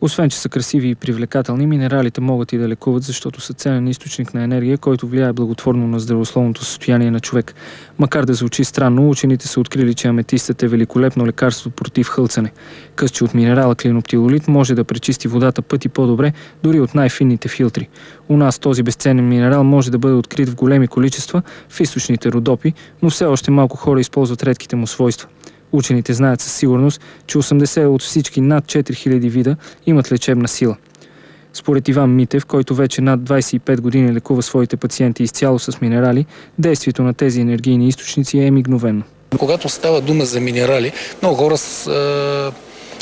Освен, че са красиви и привлекателни, минералите могат и да лекуват, защото са ценен източник на енергия, който влияе благотворно на здравословното състояние на човек. Макар да звучи странно, учените са открили, че аметистът е великолепно лекарство против хълцане. Късче от минерала клиноптилолит може да пречисти водата пъти по-добре, дори от най-финните филтри. У нас този безценен минерал може да бъде открит в големи количества в източните Родопи, но все още малко хора използват редките му свойства. Учените знаят със сигурност, че 80 от всички над 4000 вида имат лечебна сила. Според Иван Митев, който вече над 25 години лекува своите пациенти изцяло с минерали, действието на тези енергийни източници е мигновено. Когато става дума за минерали, много хора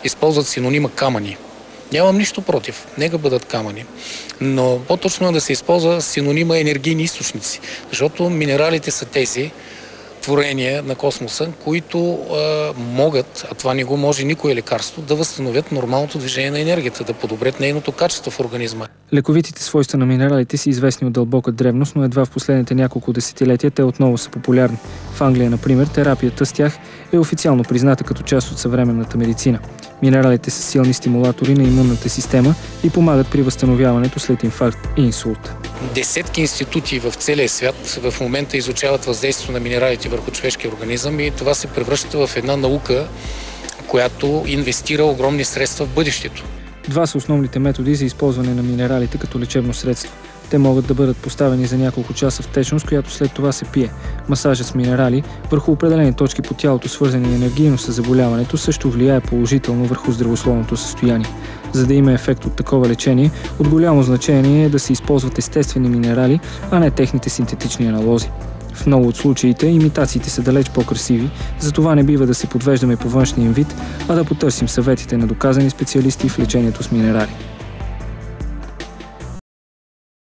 използват синонима камъни. Нямам нищо против, нека бъдат камъни. Но по-точно е да се използва синонима енергийни източници, защото минералите са тези творения на космоса, които могат, а това не го може никое лекарство, да възстановят нормалното движение на енергията, да подобрят нейното качество в организма. Лековитите свойства на минералите са известни от дълбока древност, но едва в последните няколко десетилетия те отново са популярни. В Англия, например, терапията с тях е официално призната като част от съвременната медицина. Минералите са силни стимулатори на имунната система и помагат при възстановяването след инфаркт и инсулт. Десетки институти в целия свят в момента изучават въздействието на минералите върху човешкия организъм и това се превръща в една наука, която инвестира огромни средства в бъдещето. Два са основните методи за използване на минералите като лечебно средство. Те могат да бъдат поставени за няколко часа в течност, която след това се пие. Масажът с минерали върху определени точки по тялото, свързани енергийно с заболяването, също влияе положително върху здравословното състояние. За да има ефект от такова лечение, от голямо значение е да се използват естествени минерали, а не техните синтетични аналози. В много от случаите имитациите са далеч по-красиви, затова не бива да се подвеждаме по външния им вид, а да потърсим съветите на доказани специалисти в лечението с минерали.